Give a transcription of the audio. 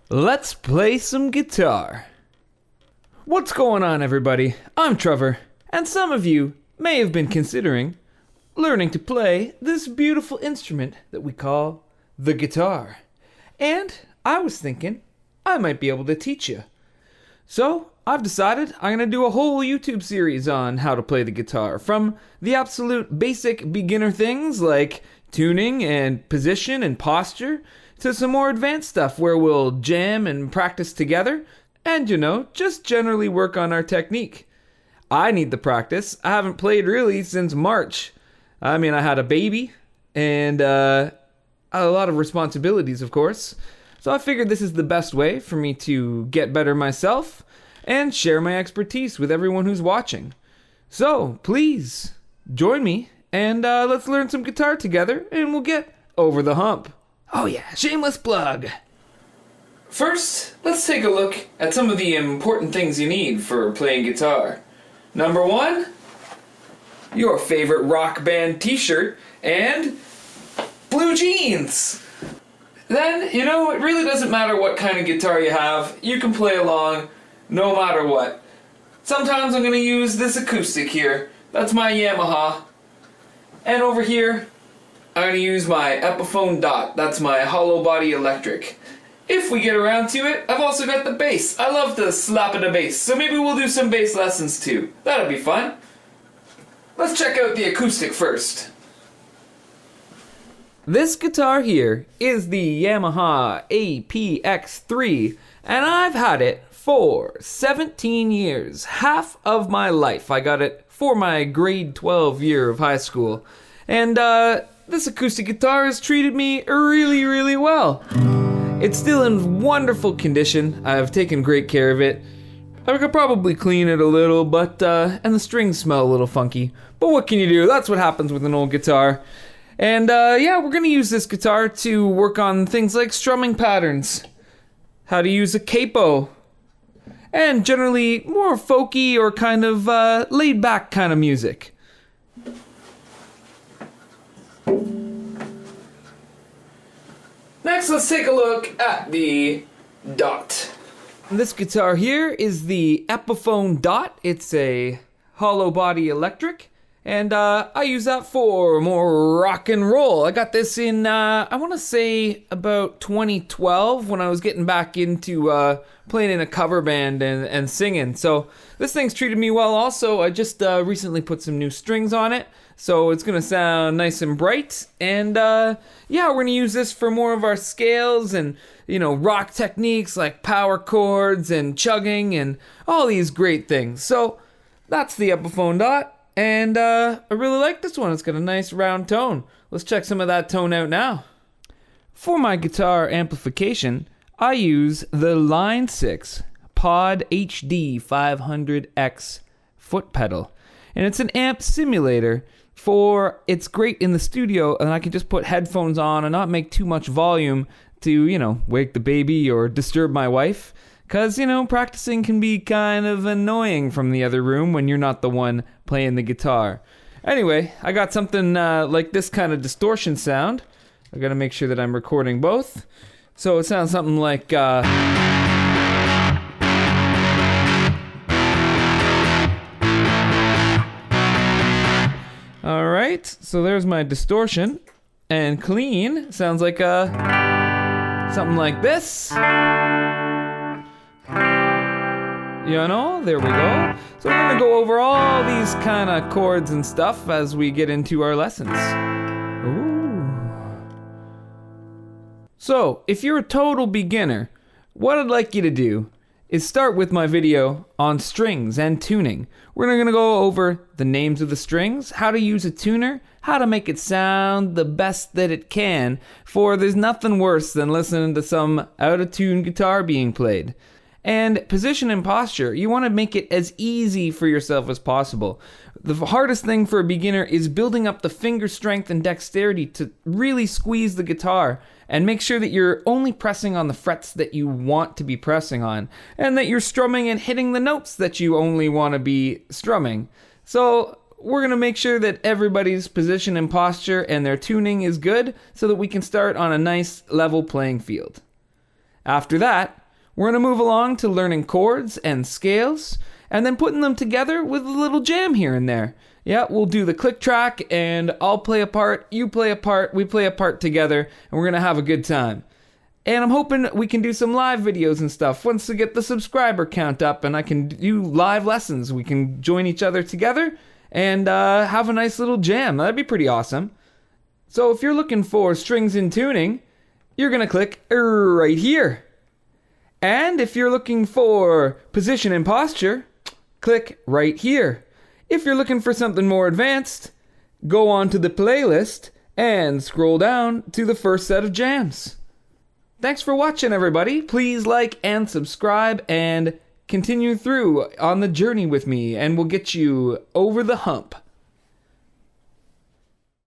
Let's play some guitar. What's going on, everybody? I'm Trevor, and some of you may have been considering learning to play this beautiful instrument that we call the guitar. And I was thinking I might be able to teach you. So I've decided I'm going to do a whole YouTube series on how to play the guitar, from the absolute basic beginner things like tuning and position and posture, to some more advanced stuff where we'll jam and practice together and, just generally work on our technique. I need the practice. I haven't played really since March. I had a baby and a lot of responsibilities, of course. So I figured this is the best way for me to get better myself and share my expertise with everyone who's watching. So please join me and let's learn some guitar together and we'll get over the hump. Oh yeah, shameless plug. First, let's take a look at some of the important things you need for playing guitar. Number one, your favorite rock band t-shirt and blue jeans. Then, it really doesn't matter what kind of guitar you have. You can play along no matter what. Sometimes I'm going to use this acoustic here. That's my Yamaha. And over here, I'm going to use my Epiphone Dot. That's my hollow body electric. If we get around to it, I've also got the bass. I love to slap at a bass, so maybe we'll do some bass lessons too. That'll be fun. Let's check out the acoustic first. This guitar here is the Yamaha APX3, and I've had it for 17 years, half of my life. I got it for my grade 12 year of high school. And this acoustic guitar has treated me really, really well. It's still in wonderful condition. I've taken great care of it. I could probably clean it a little, but and the strings smell a little funky. But what can you do? That's what happens with an old guitar. And we're gonna use this guitar to work on things like strumming patterns, how to use a capo, and generally more folky or kind of laid back kind of music. Next, let's take a look at the Dot. This guitar here is the Epiphone Dot. It's a hollow body electric, and I use that for more rock and roll. I got this in, I want to say about 2012 when I was getting back into playing in a cover band and singing. So this thing's treated me well also. I just recently put some new strings on it, so it's going to sound nice and bright. And we're going to use this for more of our scales and, rock techniques like power chords and chugging and all these great things. So that's the Epiphone Dot. And I really like this one. It's got a nice round tone. Let's check some of that tone out now. For my guitar amplification, I use the Line 6 Pod HD 500X foot pedal. And it's an amp simulator it's great in the studio, and I can just put headphones on and not make too much volume to, wake the baby or disturb my wife. Because, practicing can be kind of annoying from the other room when you're not the one playing the guitar. Anyway, I got something like this kind of distortion sound. I gotta make sure that I'm recording both. So it sounds something like... Alright, so there's my distortion. And clean sounds like something like this. There we go. So we're gonna go over all these kind of chords and stuff as we get into our lessons. Ooh. So, if you're a total beginner, what I'd like you to do is start with my video on strings and tuning. We're gonna go over the names of the strings, how to use a tuner, how to make it sound the best that it can, for there's nothing worse than listening to some out-of-tune guitar being played. And position and posture, you want to make it as easy for yourself as possible. The hardest thing for a beginner is building up the finger strength and dexterity to really squeeze the guitar and make sure that you're only pressing on the frets that you want to be pressing on, and that you're strumming and hitting the notes that you only want to be strumming. So we're going to make sure that everybody's position and posture and their tuning is good so that we can start on a nice level playing field. After that, we're going to move along to learning chords and scales, and then putting them together with a little jam here and there. Yeah, we'll do the click track, and I'll play a part, you play a part, we play a part together, and we're going to have a good time. And I'm hoping we can do some live videos and stuff once we get the subscriber count up, and I can do live lessons. We can join each other together and have a nice little jam. That'd be pretty awesome. So if you're looking for strings and tuning, you're going to click right here. And if you're looking for position and posture, click right here. If you're looking for something more advanced, go on to the playlist and scroll down to the first set of jams. Thanks for watching, everybody. Please like and subscribe and continue through on the journey with me, and we'll get you over the hump.